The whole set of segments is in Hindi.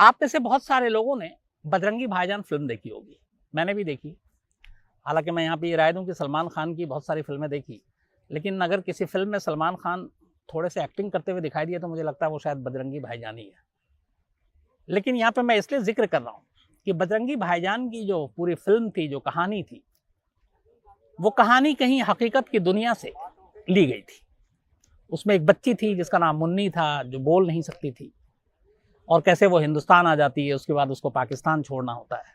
आप में से बहुत सारे लोगों ने बजरंगी भाईजान फिल्म देखी होगी, मैंने भी देखी। हालांकि मैं यहाँ पे ये राय दूँ कि सलमान खान की बहुत सारी फिल्में देखी, लेकिन अगर किसी फिल्म में सलमान खान थोड़े से एक्टिंग करते हुए दिखाई दिए तो मुझे लगता है वो शायद बजरंगी भाईजान ही है। लेकिन यहाँ पे मैं इसलिए जिक्र कर रहा हूँ कि बजरंगी भाईजान की जो पूरी फिल्म थी, जो कहानी थी, वो कहानी कहीं हकीकत की दुनिया से ली गई थी। उसमें एक बच्ची थी जिसका नाम मुन्नी था, जो बोल नहीं सकती थी, और कैसे वो हिंदुस्तान आ जाती है, उसके बाद उसको पाकिस्तान छोड़ना होता है।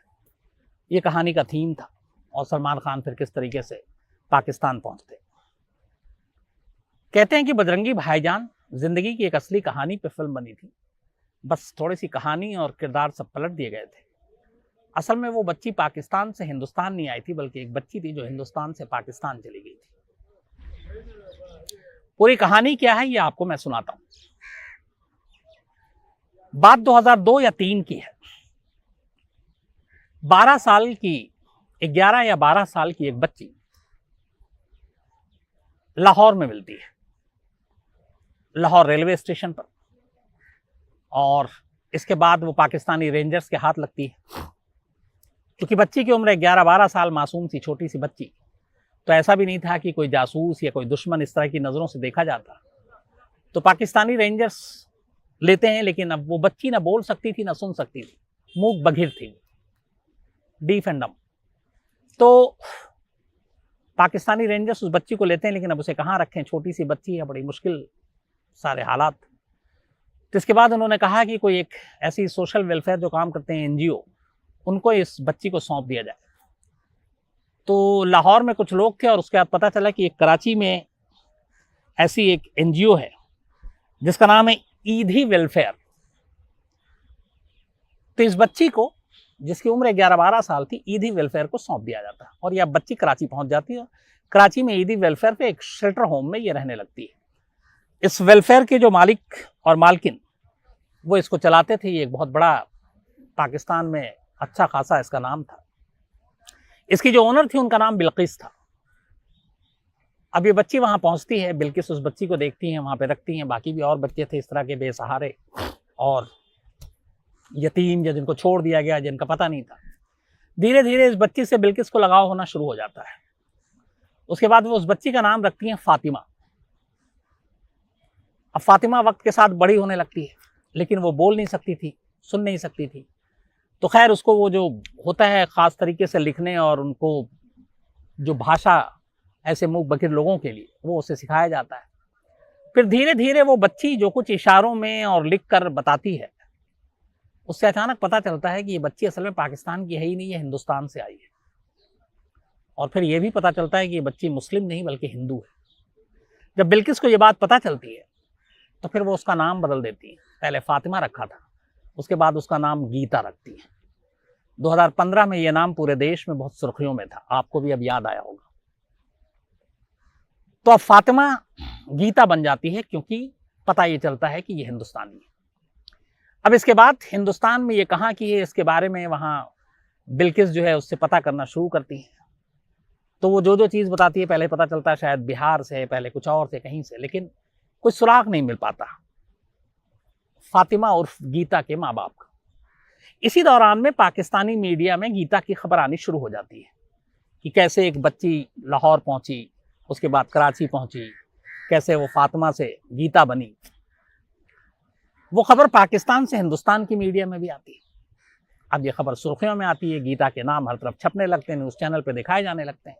ये कहानी का थीम था। और सलमान खान फिर किस तरीके से पाकिस्तान पहुंचते। कहते हैं कि बजरंगी भाईजान जिंदगी की एक असली कहानी पे फिल्म बनी थी, बस थोड़ी सी कहानी और किरदार सब पलट दिए गए थे। असल में वो बच्ची पाकिस्तान से हिंदुस्तान नहीं आई थी, बल्कि एक बच्ची थी जो हिंदुस्तान से पाकिस्तान चली गई थी। पूरी कहानी क्या है ये आपको मैं सुनाता हूं। बात 2002 या 3 की है। 12 साल की, 11 या 12 साल की एक बच्ची लाहौर में मिलती है, लाहौर रेलवे स्टेशन पर। और इसके बाद वो पाकिस्तानी रेंजर्स के हाथ लगती है। क्योंकि बच्ची की उम्र 11-12 साल, मासूम सी छोटी सी बच्ची, तो ऐसा भी नहीं था कि कोई जासूस या कोई दुश्मन इस तरह की नजरों से देखा जाता। तो पाकिस्तानी रेंजर्स लेते हैं, लेकिन अब वो बच्ची ना बोल सकती थी ना सुन सकती थी, मूक बधिर थी, डीफ एंड डम। तो पाकिस्तानी रेंजर्स उस बच्ची को लेते हैं, लेकिन अब उसे कहाँ रखें, छोटी सी बच्ची है, बड़ी मुश्किल सारे हालात। तो इसके बाद उन्होंने कहा कि कोई एक ऐसी सोशल वेलफेयर जो काम करते हैं, एनजीओ, उनको इस बच्ची को सौंप दिया जाए। तो लाहौर में कुछ लोग थे और उसके बाद पता चला कि एक कराची में ऐसी एक एनजीओ है जिसका नाम है ईदी वेलफेयर। तो इस बच्ची को, जिसकी उम्र 11-12 साल थी, ईदी वेलफेयर को सौंप दिया जाता और यह बच्ची कराची पहुंच जाती है। कराची में ईदी वेलफेयर पे एक शेल्टर होम में ये रहने लगती है। इस वेलफेयर के जो मालिक और मालकिन वो इसको चलाते थे, ये एक बहुत बड़ा पाकिस्तान में अच्छा खासा इसका नाम था। इसकी जो ओनर थी उनका नाम बिल्किस था। अब ये बच्ची वहां पहुंचती है, बिल्किस उस बच्ची को देखती है, वहां पे रखती हैं। बाकी भी और बच्चे थे इस तरह के बेसहारे और यतीम, या जिनको छोड़ दिया गया, जिनका पता नहीं था। धीरे धीरे इस बच्ची से बिल्किस को लगाव होना शुरू हो जाता है। उसके बाद वो उस बच्ची का नाम रखती हैं फातिमा। अब फातिमा वक्त के साथ बड़ी होने लगती है, लेकिन वो बोल नहीं सकती थी, सुन नहीं सकती थी। तो खैर उसको वो जो होता है खास तरीके से लिखने और उनको जो भाषा ऐसे मूक बधिर लोगों के लिए, वो उसे सिखाया जाता है। फिर धीरे धीरे वो बच्ची जो कुछ इशारों में और लिख कर बताती है, उससे अचानक पता चलता है कि ये बच्ची असल में पाकिस्तान की है ही नहीं, है हिंदुस्तान से आई है। और फिर ये भी पता चलता है कि ये बच्ची मुस्लिम नहीं बल्कि हिंदू है। जब बिल्किस को ये बात पता चलती है तो फिर वो उसका नाम बदल देती है। पहले फातिमा रखा था, उसके बाद उसका नाम गीता रखती है। 2015 में ये नाम पूरे देश में बहुत सुर्खियों में था, आपको भी अब याद आया होगा। तो अब फातिमा गीता बन जाती है, क्योंकि पता ये चलता है कि ये हिंदुस्तानी है। अब इसके बाद हिंदुस्तान में ये कहाँ की है, इसके बारे में वहां बिल्किस जो है उससे पता करना शुरू करती है। तो वो जो जो चीज बताती है, पहले पता चलता है शायद बिहार से, पहले कुछ और से, कहीं से, लेकिन कोई सुराग नहीं मिल पाता फातिमा उर्फ गीता के माँ बाप का। इसी दौरान में पाकिस्तानी मीडिया में गीता की खबर आनी शुरू हो जाती है कि कैसे एक बच्ची लाहौर पहुंची, उसके बाद कराची पहुंची, कैसे वो फातिमा से गीता बनी। वो खबर पाकिस्तान से हिंदुस्तान की मीडिया में भी आती है। अब ये खबर सुर्खियों में आती है, गीता के नाम हर तरफ छपने लगते हैं, न्यूज चैनल पे दिखाए जाने लगते हैं।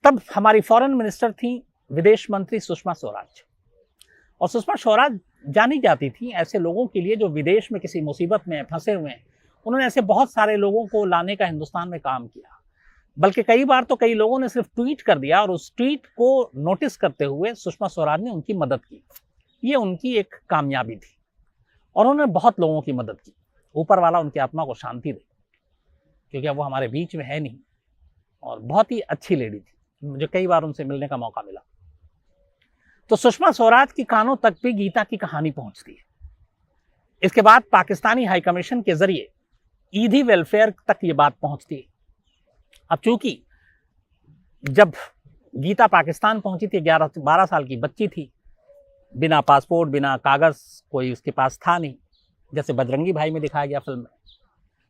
तब हमारी फॉरेन मिनिस्टर थी विदेश मंत्री सुषमा स्वराज। और सुषमा स्वराज जानी जाती थी ऐसे लोगों के लिए जो विदेश में किसी मुसीबत में फंसे हुए हैं। उन्होंने ऐसे बहुत सारे लोगों को लाने का हिंदुस्तान में काम किया। बल्कि कई बार तो कई लोगों ने सिर्फ ट्वीट कर दिया और उस ट्वीट को नोटिस करते हुए सुषमा स्वराज ने उनकी मदद की। ये उनकी एक कामयाबी थी और उन्होंने बहुत लोगों की मदद की। ऊपर वाला उनकी आत्मा को शांति दे, क्योंकि अब वो हमारे बीच में है नहीं। और बहुत ही अच्छी लेडी थी, मुझे कई बार उनसे मिलने का मौका मिला। तो सुषमा स्वराज की कानों तक भी गीता की कहानी पहुंचती है। इसके बाद पाकिस्तानी हाई कमीशन के जरिए ईदी वेलफेयर तक ये बात पहुंचती है। अब चूंकि जब गीता पाकिस्तान पहुंची थी, 11-12 साल की बच्ची थी, बिना पासपोर्ट, बिना कागज, कोई उसके पास था नहीं। जैसे बजरंगी भाई में दिखाया गया फिल्म में।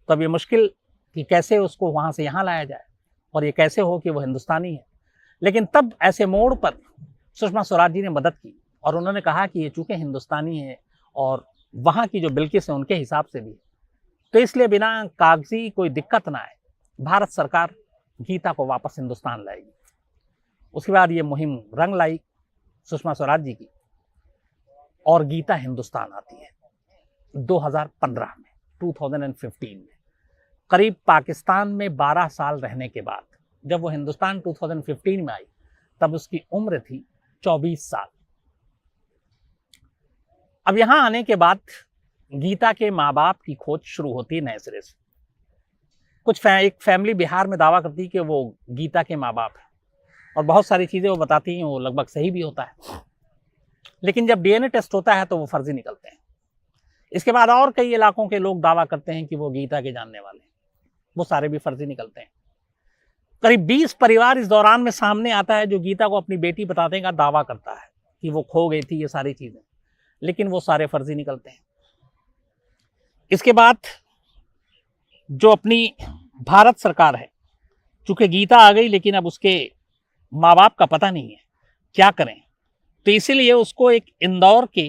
तो अब ये मुश्किल कि कैसे उसको वहाँ से यहाँ लाया जाए और ये कैसे हो कि वो हिंदुस्तानी है। लेकिन तब ऐसे मोड़ पर सुषमा स्वराज जी ने मदद की और उन्होंने कहा कि ये चूंकि हिंदुस्तानी है और वहाँ की जो बिल्किस है उनके हिसाब से भी, तो इसलिए बिना कागजी कोई दिक्कत ना आए भारत सरकार गीता को वापस हिंदुस्तान लाएगी। उसके बाद ये मुहिम रंग लाई सुषमा स्वराज जी की और गीता हिंदुस्तान आती है 2015 में, 2015 में। करीब पाकिस्तान में 12 साल रहने के बाद जब वो हिंदुस्तान 2015 में आई तब उसकी उम्र थी 24 साल। अब यहां आने के बाद गीता के माँ बाप की खोज शुरू होती है नए सिरे से। एक फैमिली बिहार में दावा करती है कि वो गीता के माँ बाप है और बहुत सारी चीज़ें वो बताती हैं, वो लगभग सही भी होता है, लेकिन जब डीएनए टेस्ट होता है तो वो फर्जी निकलते हैं। इसके बाद और कई इलाकों के लोग दावा करते हैं कि वो गीता के जानने वाले हैं, वो सारे भी फर्जी निकलते हैं। करीब 20 परिवार इस दौरान में सामने आता है जो गीता को अपनी बेटी बताने का दावा करता है कि वो खो गई थी, ये सारी चीज़ें, लेकिन वो सारे फर्जी निकलते हैं। इसके बाद जो अपनी भारत सरकार है, चूंकि गीता आ गई लेकिन अब उसके माँ बाप का पता नहीं है, क्या करें, तो इसीलिए उसको एक इंदौर के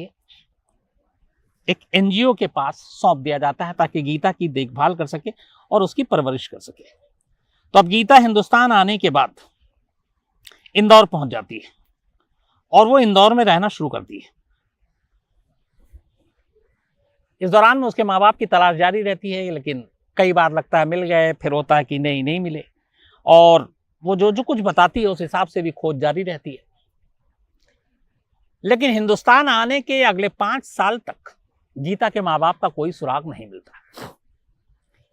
एक एनजीओ के पास सौंप दिया जाता है ताकि गीता की देखभाल कर सके और उसकी परवरिश कर सके। तो अब गीता हिंदुस्तान आने के बाद इंदौर पहुंच जाती है और वो इंदौर में रहना शुरू करती है। इस दौरान में उसके माँ बाप की तलाश जारी रहती है, लेकिन कई बार लगता है मिल गए, फिर होता है कि नहीं मिले, और वो जो कुछ बताती है उस हिसाब से भी खोज जारी रहती है। लेकिन हिंदुस्तान आने के अगले 5 साल तक गीता के माँ बाप का कोई सुराग नहीं मिलता।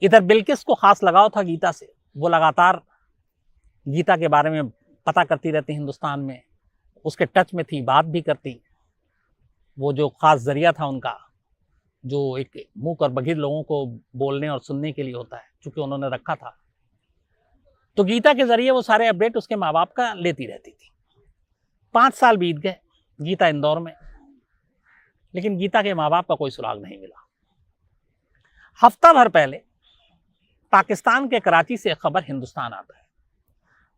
इधर बिल्किस को खास लगाव था गीता से, वो लगातार गीता के बारे में पता करती रहती हिंदुस्तान में, उसके टच में थी, बात भी करती। वो जो खास जरिया था उनका, जो एक मूक और बधिर लोगों को बोलने और सुनने के लिए होता है, चूंकि उन्होंने रखा था, तो गीता के जरिए वो सारे अपडेट उसके माँ बाप का लेती रहती थी। 5 साल बीत गए गीता इंदौर में, लेकिन गीता के माँ बाप का कोई सुराग नहीं मिला। हफ्ता भर पहले पाकिस्तान के कराची से खबर हिंदुस्तान आता है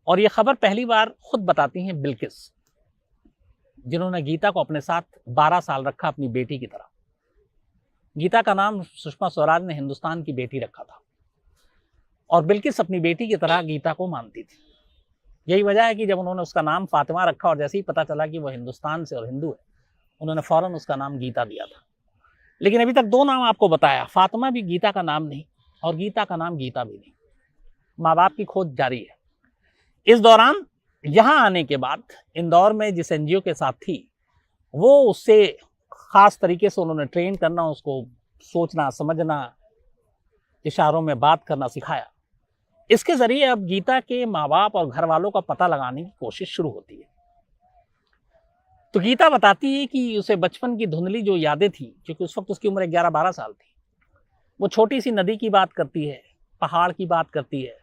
और ये खबर पहली बार खुद बताती हैं बिल्किस, जिन्होंने गीता को अपने साथ 12 साल रखा अपनी बेटी की तरह। गीता का नाम सुषमा स्वराज ने हिंदुस्तान की बेटी रखा था और बिल्किस अपनी बेटी की तरह गीता को मानती थी। यही वजह है कि जब उन्होंने उसका नाम फातिमा रखा और जैसे ही पता चला कि वह हिंदुस्तान से और हिंदू है, उन्होंने फौरन उसका नाम गीता दिया था। लेकिन अभी तक 2 नाम आपको बताया, फातिमा भी गीता का नाम नहीं और गीता का नाम गीता भी नहीं। माँ बाप की खोज जारी है। इस दौरान यहाँ आने के बाद इंदौर में जिस एनजीओ के साथ थी, वो उससे खास तरीके से उन्होंने ट्रेन करना, उसको सोचना समझना, इशारों में बात करना सिखाया। इसके जरिए अब गीता के माँ बाप और घर वालों का पता लगाने की कोशिश शुरू होती है। तो गीता बताती है कि उसे बचपन की धुंधली जो यादें थी, क्योंकि उस वक्त उसकी उम्र 11-12 साल थी, वो छोटी सी नदी की बात करती है, पहाड़ की बात करती है,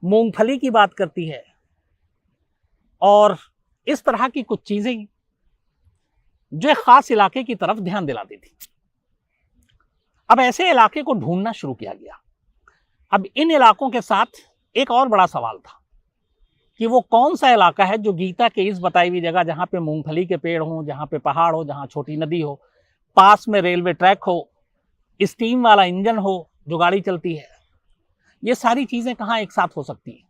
मूंगफली की बात करती है और इस तरह की कुछ चीजें जो एक खास इलाके की तरफ ध्यान दिलाती थी। अब ऐसे इलाके को ढूंढना शुरू किया गया। अब इन इलाकों के साथ एक और बड़ा सवाल था कि वो कौन सा इलाका है जो गीता के इस बताई हुई जगह, जहां पे मूंगफली के पेड़ हो, जहां पे पहाड़ हो, जहां छोटी नदी हो, पास में रेलवे ट्रैक हो, स्टीम वाला इंजन हो जो गाड़ी चलती है, ये सारी चीजें कहाँ एक साथ हो सकती है।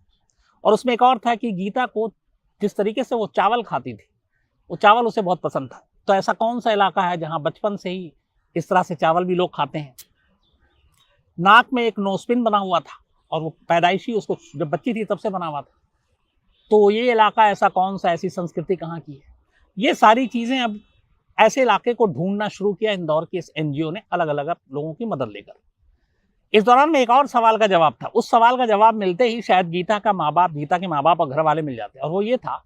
और उसमें एक और था कि गीता को जिस तरीके से वो चावल खाती थी, वो चावल उसे बहुत पसंद था, तो ऐसा कौन सा इलाका है जहां बचपन से ही इस तरह से चावल भी लोग खाते हैं। नाक में एक नोस्पिन बना हुआ था और वो पैदाइशी उसको जब बच्ची थी तब से बना हुआ था, तो ये इलाका ऐसा कौन सा, ऐसी संस्कृति कहाँ की है। ये सारी चीजें अब ऐसे इलाके को ढूंढना शुरू किया इंदौर के इस एनजीओ ने, अलग अलग लोगों की मदद लेकर। इस दौरान में एक और सवाल का जवाब था। उस सवाल का जवाब मिलते ही शायद गीता के माँ बाप और घर वाले मिल जाते, और वो ये था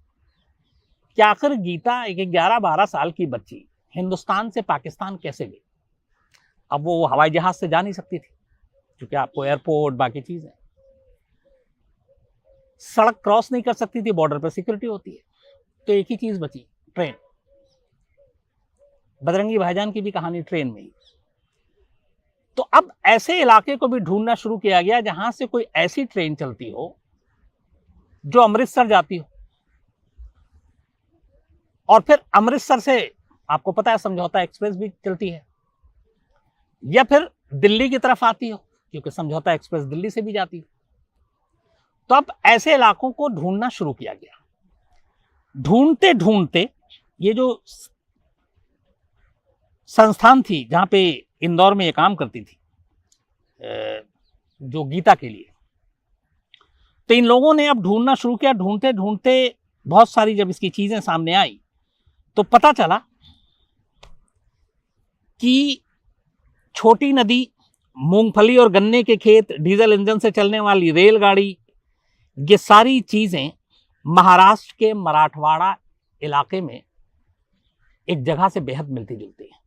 कि आखिर गीता एक 11-12 साल की बच्ची हिंदुस्तान से पाकिस्तान कैसे गई। अब वो हवाई जहाज से जा नहीं सकती थी, क्योंकि आपको एयरपोर्ट बाकी चीजें, सड़क क्रॉस नहीं कर सकती थी, बॉर्डर पर सिक्योरिटी होती है, तो एक ही चीज बची, ट्रेन। बजरंगी भाईजान की भी कहानी ट्रेन में ही। तो अब ऐसे इलाके को भी ढूंढना शुरू किया गया जहां से कोई ऐसी ट्रेन चलती हो जो अमृतसर जाती हो, और फिर अमृतसर से आपको पता है समझौता एक्सप्रेस भी चलती है, या फिर दिल्ली की तरफ आती हो क्योंकि समझौता एक्सप्रेस दिल्ली से भी जाती हो। तो अब ऐसे इलाकों को ढूंढना शुरू किया गया। ढूंढते ढूंढते ये जो संस्थान थी जहां पे इंदौर में ये काम करती थी जो गीता के लिए, तो इन लोगों ने अब ढूंढना शुरू किया। ढूंढते ढूंढते बहुत सारी जब इसकी चीजें सामने आई तो पता चला कि छोटी नदी, मूंगफली और गन्ने के खेत, डीजल इंजन से चलने वाली रेलगाड़ी, ये सारी चीजें महाराष्ट्र के मराठवाड़ा इलाके में एक जगह से बेहद मिलती जुलती है।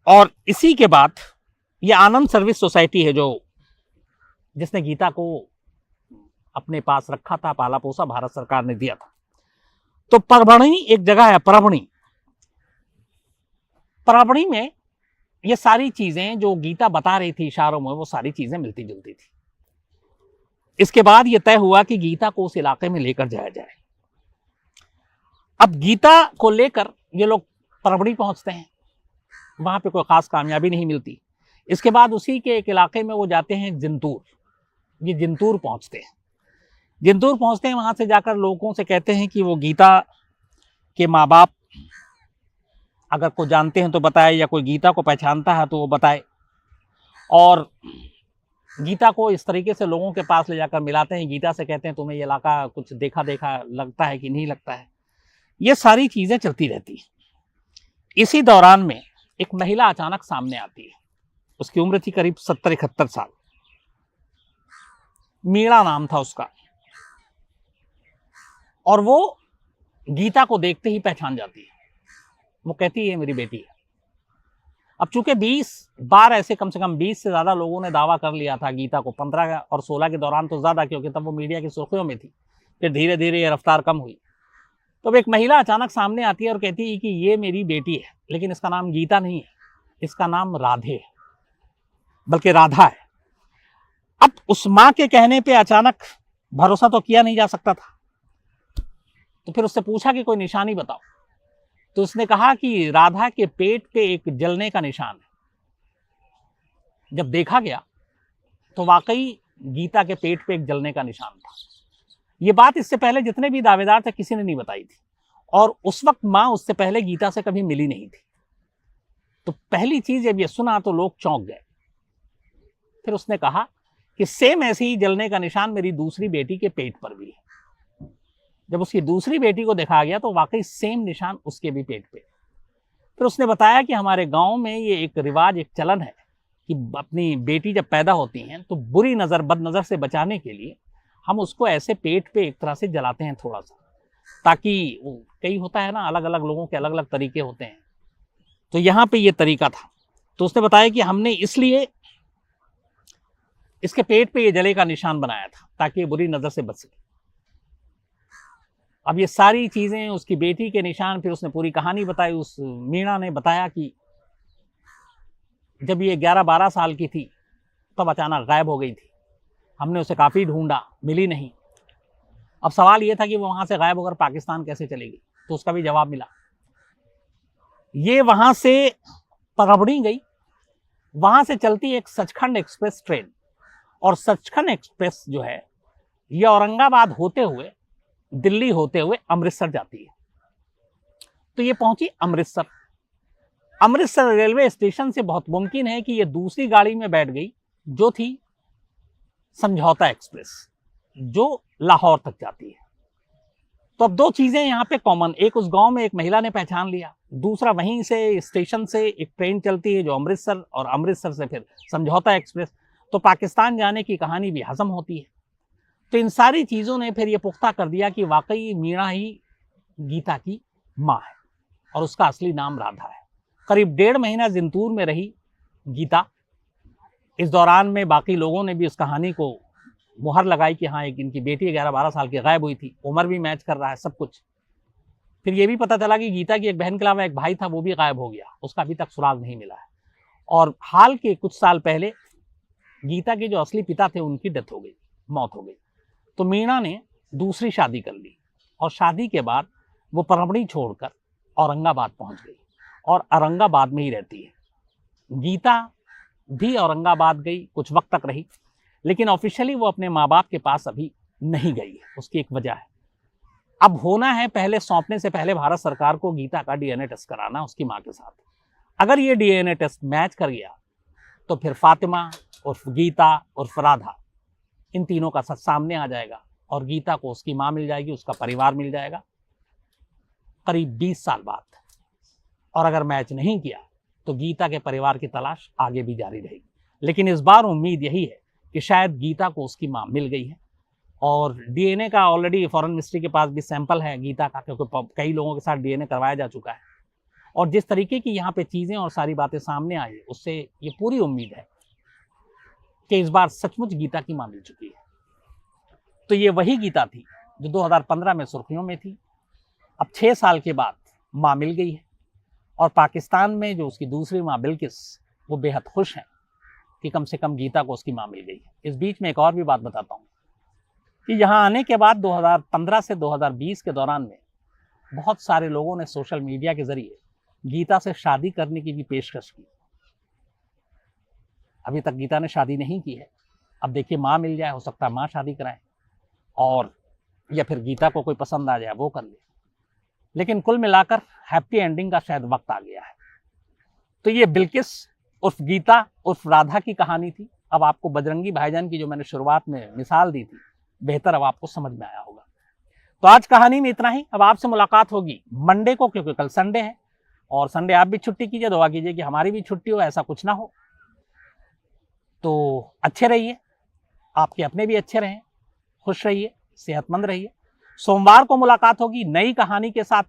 और इसी के बाद ये आनंद सर्विस सोसाइटी है जो जिसने गीता को अपने पास रखा था, पाला पोसा भारत सरकार ने दिया था। तो परभणी एक जगह है, परभणी में ये सारी चीजें जो गीता बता रही थी इशारों में, वो सारी चीजें मिलती जुलती थी। इसके बाद यह तय हुआ कि गीता को उस इलाके में लेकर जाया जाए। अब गीता को लेकर ये लोग परभणी पहुंचते हैं, वहां पे कोई खास कामयाबी नहीं मिलती। इसके बाद उसी के एक इलाके में वो जाते हैं जिंतूर। ये जिंतूर पहुंचते हैं, वहां से जाकर लोगों से कहते हैं कि वो गीता के माँ बाप अगर कोई जानते हैं तो बताए, या कोई गीता को पहचानता है तो वो बताए। और गीता को इस तरीके से लोगों के पास ले जाकर मिलाते हैं। गीता से कहते हैं तुम्हें ये इलाका कुछ देखा देखा लगता है कि नहीं लगता है। ये सारी चीजें चलती रहती हैं। इसी दौरान में एक महिला अचानक सामने आती है। उसकी उम्र थी करीब 70-71 साल। मीणा नाम था उसका। और वो गीता को देखते ही पहचान जाती है। वो कहती है मेरी बेटी है। अब चूंकि 20 बार ऐसे कम से कम 20 से ज्यादा लोगों ने दावा कर लिया था गीता को, 15 और 16 के दौरान तो ज्यादा, क्योंकि तब वो मीडिया की सुर्खियों में थी। फिर धीरे धीरे ये रफ्तार कम हुई। तो एक महिला अचानक सामने आती है और कहती है कि ये मेरी बेटी है, लेकिन इसका नाम गीता नहीं है, इसका नाम राधे है, बल्कि राधा है। अब उस मां के कहने पे अचानक भरोसा तो किया नहीं जा सकता था। तो फिर उससे पूछा कि कोई निशानी बताओ। तो उसने कहा कि राधा के पेट पे एक जलने का निशान है। जब देखा गया तो वाकई गीता के पेट पे एक जलने का निशान था। ये बात इससे पहले जितने भी दावेदार थे किसी ने नहीं बताई थी, और उस वक्त मां उससे पहले गीता से कभी मिली नहीं थी। तो पहली चीज जब ये सुना तो लोग चौंक गए। फिर उसने कहा कि सेम ऐसे ही जलने का निशान मेरी दूसरी बेटी के पेट पर भी है। जब उसकी दूसरी बेटी को देखा गया तो वाकई सेम निशान उसके भी पेट पे। फिर उसने बताया कि हमारे गांव में ये एक रिवाज, एक चलन है कि अपनी बेटी जब पैदा होती हैं तो बुरी नज़र, बद नज़र से बचाने के लिए हम उसको ऐसे पेट पे एक तरह से जलाते हैं थोड़ा सा, ताकि वो कई होता है ना, अलग अलग लोगों के अलग अलग तरीके होते हैं। तो यहाँ पे ये तरीका था। तो उसने बताया कि हमने इसलिए इसके पेट पे ये जले का निशान बनाया था ताकि ये बुरी नज़र से बच सके। अब ये सारी चीजें, उसकी बेटी के निशान, फिर उसने पूरी कहानी बताई। उस मीणा ने बताया कि जब ये 11-12 साल की थी तब अचानक गायब हो गई थी। हमने उसे काफ़ी ढूंढा, मिली नहीं। अब सवाल ये था कि वो वहाँ से गायब होकर पाकिस्तान कैसे चलेगी, तो उसका भी जवाब मिला। ये वहाँ से परभणी गई, वहाँ से चलती एक सचखंड एक्सप्रेस ट्रेन, और सचखंड एक्सप्रेस जो है ये औरंगाबाद होते हुए, दिल्ली होते हुए अमृतसर जाती है। तो ये पहुंची अमृतसर। अमृतसर रेलवे स्टेशन से बहुत मुमकिन है कि ये दूसरी गाड़ी में बैठ गई जो थी समझौता एक्सप्रेस, जो लाहौर तक जाती है। तो अब दो चीजें यहाँ पे कॉमन, एक उस गांव में एक महिला ने पहचान लिया, दूसरा वहीं से स्टेशन से एक ट्रेन चलती है जो अमृतसर, और अमृतसर से फिर समझौता एक्सप्रेस। तो पाकिस्तान जाने की कहानी भी हजम होती है। तो इन सारी चीज़ों ने फिर ये पुख्ता कर दिया कि वाकई मीणा ही गीता की माँ है और उसका असली नाम राधा है। करीब 1.5 महीना जिंतूर में रही गीता। इस दौरान में बाकी लोगों ने भी उस कहानी को मुहर लगाई कि हाँ, एक इनकी बेटी 11-12 साल की गायब हुई थी, उम्र भी मैच कर रहा है, सब कुछ। फिर ये भी पता चला कि गीता की एक बहन के अलावा एक भाई था, वो भी गायब हो गया, उसका अभी तक सुराग नहीं मिला है। और हाल के कुछ साल पहले गीता के जो असली पिता थे उनकी डेथ हो गई, मौत हो गई। तो मीणा ने दूसरी शादी कर ली और शादी के बाद वो परमणी छोड़कर औरंगाबाद पहुंच गई और औरंगाबाद में ही रहती है। गीता भी औरंगाबाद गई, कुछ वक्त तक रही, लेकिन ऑफिशियली वो अपने माँ बाप के पास अभी नहीं गई है। उसकी एक वजह है, अब होना है पहले सौंपने से पहले भारत सरकार को गीता का डीएनए टेस्ट कराना उसकी माँ के साथ। अगर ये डीएनए टेस्ट मैच कर गया तो फिर फातिमा उर्फ गीता उर्फ राधा, इन तीनों का सच सामने आ जाएगा और गीता को उसकी माँ मिल जाएगी, उसका परिवार मिल जाएगा करीब 20 साल बाद। और अगर मैच नहीं किया तो गीता के परिवार की तलाश आगे भी जारी रहेगी। लेकिन इस बार उम्मीद यही है कि शायद गीता को उसकी माँ मिल गई है और डीएनए का ऑलरेडी फॉरेन मिनिस्ट्री के पास भी सैंपल है गीता का, क्योंकि कई लोगों के साथ डीएनए करवाया जा चुका है। और जिस तरीके की यहाँ पे चीज़ें और सारी बातें सामने आई है, उससे ये पूरी उम्मीद है कि इस बार सचमुच गीता की माँ मिल चुकी है। तो ये वही गीता थी जो 2015 में सुर्खियों में थी। अब 6 साल के बाद माँ मिल गई है और पाकिस्तान में जो उसकी दूसरी माँ बिल्किस, वो बेहद खुश हैं कि कम से कम गीता को उसकी माँ मिल गई है। इस बीच में एक और भी बात बताता हूँ कि यहाँ आने के बाद 2015 से 2020 के दौरान में बहुत सारे लोगों ने सोशल मीडिया के जरिए गीता से शादी करने की भी पेशकश की। अभी तक गीता ने शादी नहीं की है। अब देखिए माँ मिल जाए, हो सकता है माँ शादी कराए और या फिर गीता को कोई पसंद आ जाए वो कर ले। लेकिन कुल मिलाकर हैप्पी एंडिंग का शायद वक्त आ गया है। तो ये बिल्किस उर्फ गीता उर्फ राधा की कहानी थी। अब आपको बजरंगी भाईजान की जो मैंने शुरुआत में मिसाल दी थी, बेहतर अब आपको समझ में आया होगा। तो आज कहानी में इतना ही। अब आपसे मुलाकात होगी मंडे को, क्योंकि कल संडे है और संडे आप भी छुट्टी कीजिए, दुआ कीजिए कि हमारी भी छुट्टी हो, ऐसा कुछ ना हो। तो अच्छे रहिए, आपके अपने भी अच्छे रहें, खुश रहिए, सेहतमंद रहिए। सोमवार को मुलाकात होगी नई कहानी के साथ।